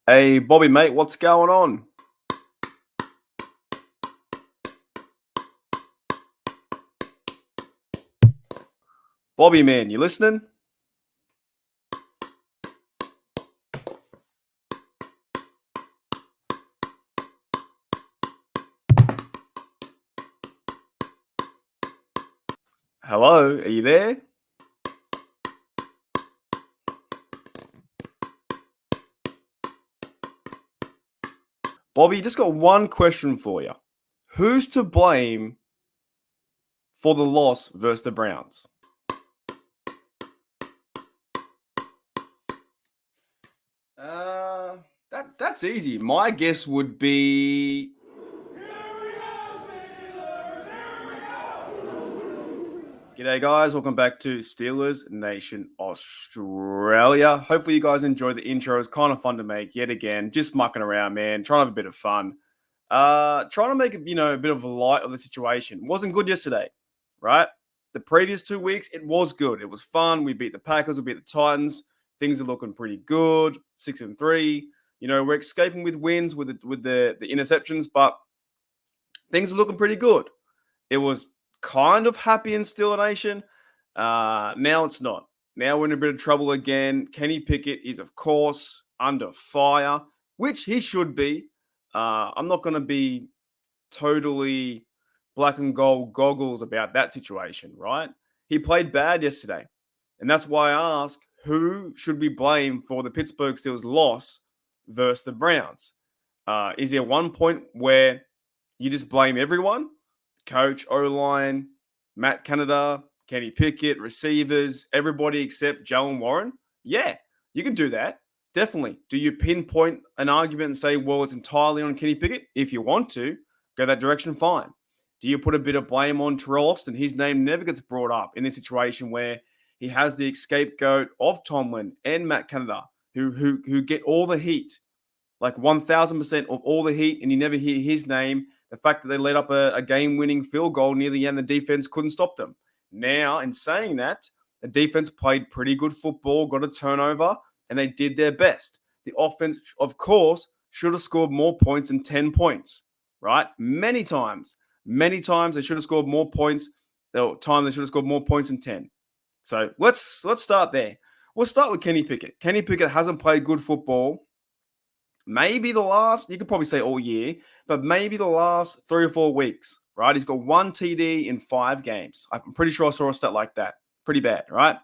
Hey, Bobby, mate, what's going on? Bobby, man, you listening? Hello, are you there? Bobby, just got one question for you. Who's to blame for the loss versus the Browns? Uh, that's easy. My guess would be. G'day, guys. Welcome back to Steelers Nation Australia. Hopefully, you guys enjoyed the intro. It's kind of fun to make yet again. Just mucking around, man. Trying to have a bit of fun. Trying to make a bit of a light of the situation. Wasn't good yesterday, right? The previous 2 weeks, it was good. It was fun. We beat the Packers. We beat the Titans. Things are looking pretty good. 6-3. We're escaping with wins with the interceptions, but things are looking pretty good. It was kind of happy in Steeler Nation. Now it's not. Now we're in a bit of trouble again. Kenny Pickett is, of course, under fire, which he should be. I'm not going to be totally black and gold goggles about that situation, right? He played bad yesterday. And that's why I ask, who should we blame for the Pittsburgh Steelers loss versus the Browns? Is there one point where you just blame everyone? Coach, O-line, Matt Canada, Kenny Pickett, receivers, everybody except Jalen Warren? Yeah, you can do that. Definitely. Do you pinpoint an argument and say, well, it's entirely on Kenny Pickett? If you want to, go that direction, fine. Do you put a bit of blame on Terrell Austin? His name never gets brought up in this situation where he has the scapegoat of Tomlin and Matt Canada, who get all the heat, like 1,000% of all the heat, and you never hear his name. The fact that they let up a game-winning field goal near the end, the defense couldn't stop them. Now, in saying that, the defense played pretty good football, got a turnover, and they did their best. The offense, of course, should have scored more points than 10 points, right? Many times they should have scored more points. There were times they should have scored more points than 10. So let's start there. We'll start with Kenny Pickett. Kenny Pickett hasn't played good football. Maybe the last, you could probably say all year, but maybe the last 3 or 4 weeks, right? He's got 1 TD in 5 games. I'm pretty sure I saw a stat like that. Pretty bad, right?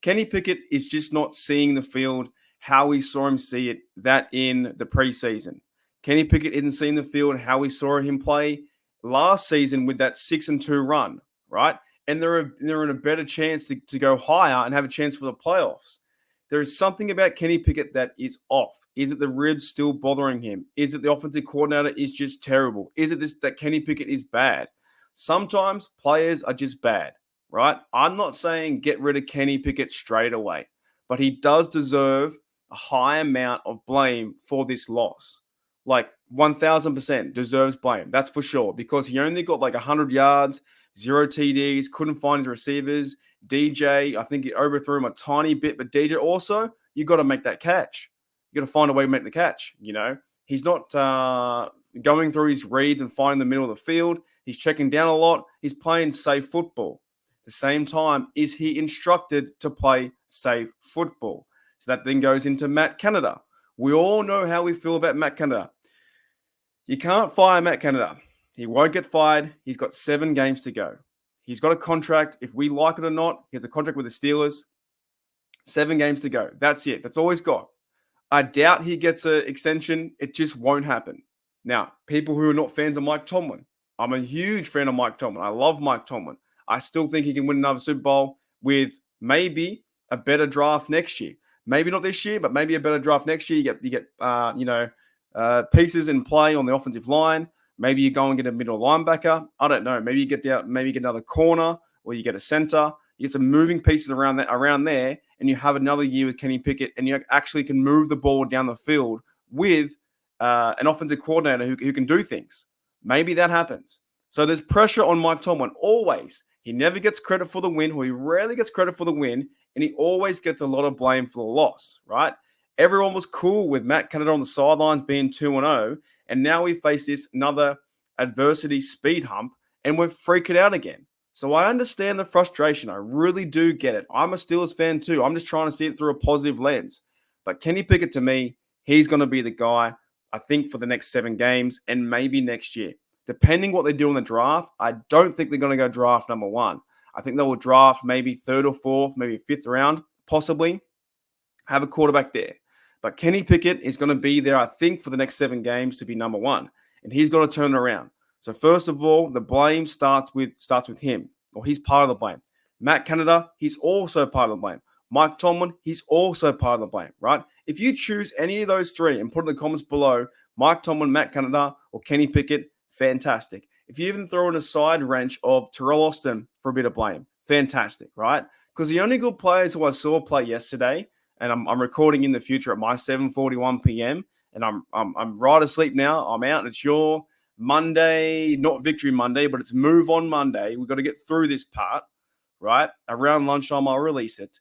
Kenny Pickett is just not seeing the field how we saw him see it that in the preseason. Kenny Pickett isn't seeing the field how we saw him play last season with that 6-2 run, right? And they're in a better chance to go higher and have a chance for the playoffs. There is something about Kenny Pickett that is off. Is it the ribs still bothering him? Is it the offensive coordinator is just terrible? Is it that Kenny Pickett is bad? Sometimes players are just bad, right? I'm not saying get rid of Kenny Pickett straight away, but he does deserve a high amount of blame for this loss. Like 1,000% deserves blame. That's for sure, because he only got like 100 yards, 0 TDs, couldn't find his receivers. DJ, I think he overthrew him a tiny bit, but DJ also, you got to make that catch. You got to find a way to make the catch. He's not going through his reads and finding the middle of the field. He's checking down a lot. He's playing safe football. At the same time, is he instructed to play safe football? So that then goes into Matt Canada. We all know how we feel about Matt Canada. You can't fire Matt Canada. He won't get fired. He's got 7 games to go. He's got a contract. If we like it or not, he has a contract with the Steelers. 7 games to go. That's it. That's all he's got. I doubt he gets an extension. It just won't happen. Now, people who are not fans of Mike Tomlin, I'm a huge fan of Mike Tomlin. I love Mike Tomlin. I still think he can win another Super Bowl with maybe a better draft next year. Maybe not this year, but maybe a better draft next year. You get pieces in play on the offensive line. Maybe you go and get a middle linebacker. I don't know. Maybe you get another corner, or you get a center. You get some moving pieces around there, and you have another year with Kenny Pickett, and you actually can move the ball down the field with an offensive coordinator who can do things. Maybe that happens. So there's pressure on Mike Tomlin always. He never gets credit for the win, or he rarely gets credit for the win, and he always gets a lot of blame for the loss, right? Everyone was cool with Matt Canada on the sidelines being 2-0, and now we face this another adversity speed hump, and we're freaking out again. So I understand the frustration. I really do get it. I'm a Steelers fan too. I'm just trying to see it through a positive lens. But Kenny Pickett, to me, he's going to be the guy, I think, for the next 7 games and maybe next year. Depending what they do in the draft, I don't think they're going to go draft number 1. I think they will draft maybe 3rd or 4th, maybe 5th round, possibly. Have a quarterback there. But Kenny Pickett is going to be there, I think, for the next 7 games to be number 1. And he's got to turn it around. So first of all, the blame starts with him, or he's part of the blame. Matt Canada, he's also part of the blame. Mike Tomlin, he's also part of the blame, right? If you choose any of those 3 and put in the comments below, Mike Tomlin, Matt Canada, or Kenny Pickett, fantastic. If you even throw in a side wrench of Terrell Austin for a bit of blame, fantastic, right? Because the only good players who I saw play yesterday, and I'm recording in the future at my 7:41 p.m., and I'm right asleep now. I'm out, and it's your Monday, not Victory Monday, but it's Move On Monday. We've got to get through this part, right? Around lunchtime, I'll release it.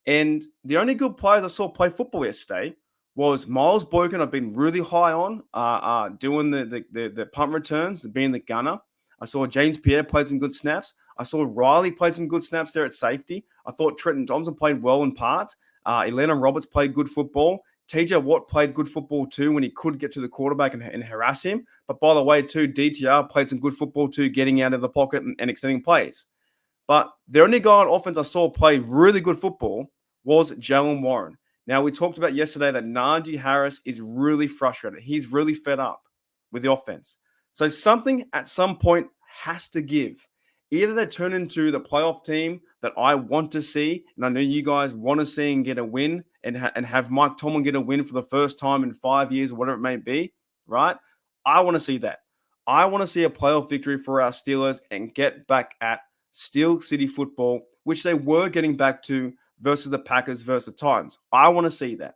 And the only good players I saw play football yesterday was Miles Boykin. I've been really high on doing the punt returns, being the gunner. I saw James Pierre play some good snaps. I saw Riley play some good snaps there at safety. I thought Trenton Thompson played well in parts. Elena Roberts played good football. TJ Watt played good football too when he could get to the quarterback and harass him. But by the way, too, DTR played some good football too, getting out of the pocket and extending plays. But the only guy on offense I saw play really good football was Jalen Warren. Now, we talked about yesterday that Najee Harris is really frustrated. He's really fed up with the offense. So something at some point has to give. Either they turn into the playoff team that I want to see, and I know you guys want to see and get a win and have Mike Tomlin get a win for the first time in 5 years or whatever it may be, right? I want to see that. I want to see a playoff victory for our Steelers and get back at Steel City football, which they were getting back to versus the Packers versus the Titans. I want to see that.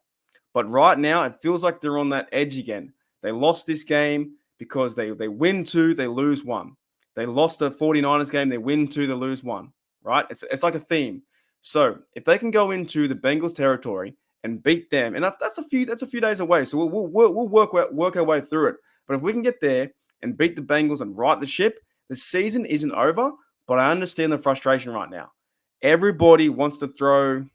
But right now, it feels like they're on that edge again. They lost this game because they win 2, they lose 1. They lost the 49ers game, they win 2, they lose 1, right? It's like a theme. So if they can go into the Bengals territory and beat them, and that's a few days away, so we'll work our way through it. But if we can get there and beat the Bengals and right the ship, the season isn't over, but I understand the frustration right now. Everybody wants to throw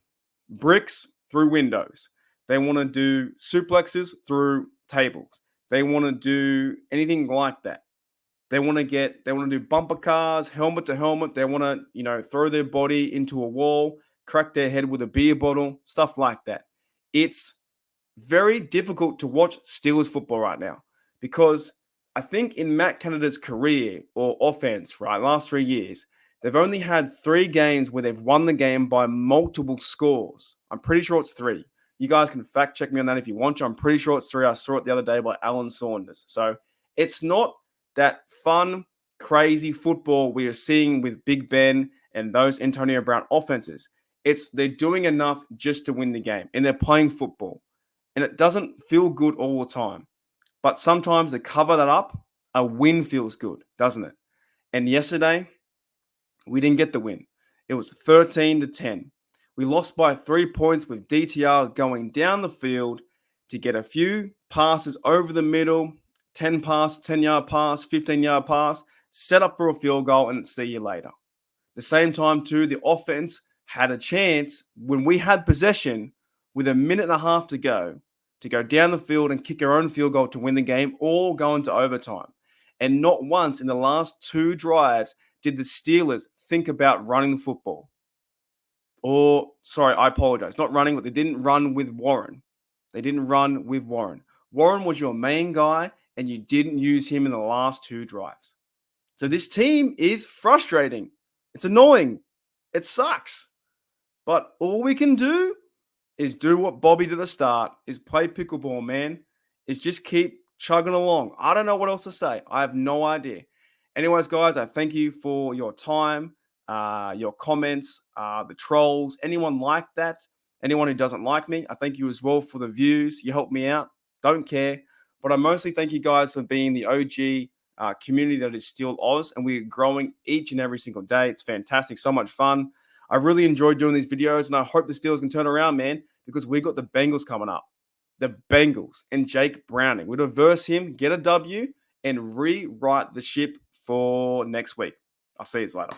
bricks through windows. They want to do suplexes through tables. They want to do anything like that. They want to do bumper cars, helmet to helmet. They want to, throw their body into a wall, crack their head with a beer bottle, stuff like that. It's very difficult to watch Steelers football right now because I think in Matt Canada's career or offense, right, last 3 years, they've only had 3 games where they've won the game by multiple scores. I'm pretty sure it's 3. You guys can fact check me on that if you want to. I'm pretty sure it's 3. I saw it the other day by Alan Saunders. So it's not that fun, crazy football we are seeing with Big Ben and those Antonio Brown offenses. They're doing enough just to win the game, and they're playing football. And it doesn't feel good all the time. But sometimes to cover that up, a win feels good, doesn't it? And yesterday, we didn't get the win. It was 13-10. We lost by 3 points with DTR going down the field to get a few passes over the middle, 10-yard pass, 15-yard pass, set up for a field goal, and see you later. The same time, too, the offense had a chance when we had possession with 1.5 minutes to go down the field and kick our own field goal to win the game or go into overtime. And not once in the last 2 drives did the Steelers think about running the football. I apologize. Not running, but they didn't run with Warren. Warren was your main guy, and you didn't use him in the last 2 drives. So this team is frustrating. It's annoying. It sucks. But all we can do is do what Bobby did at the start, is play pickleball, man. Is just keep chugging along. I don't know what else to say. I have no idea. Anyways, guys, I thank you for your time, your comments, the trolls, anyone like that, anyone who doesn't like me. I thank you as well for the views. You help me out. Don't care. But I mostly thank you guys for being the OG community that is still Oz, and we're growing each and every single day. It's fantastic. So much fun. I really enjoyed doing these videos, and I hope the Steelers can turn around, man, because we got the Bengals coming up. the Bengals and Jake Browning. We'll reverse him, get a W, and rewrite the ship for next week. I'll see you later.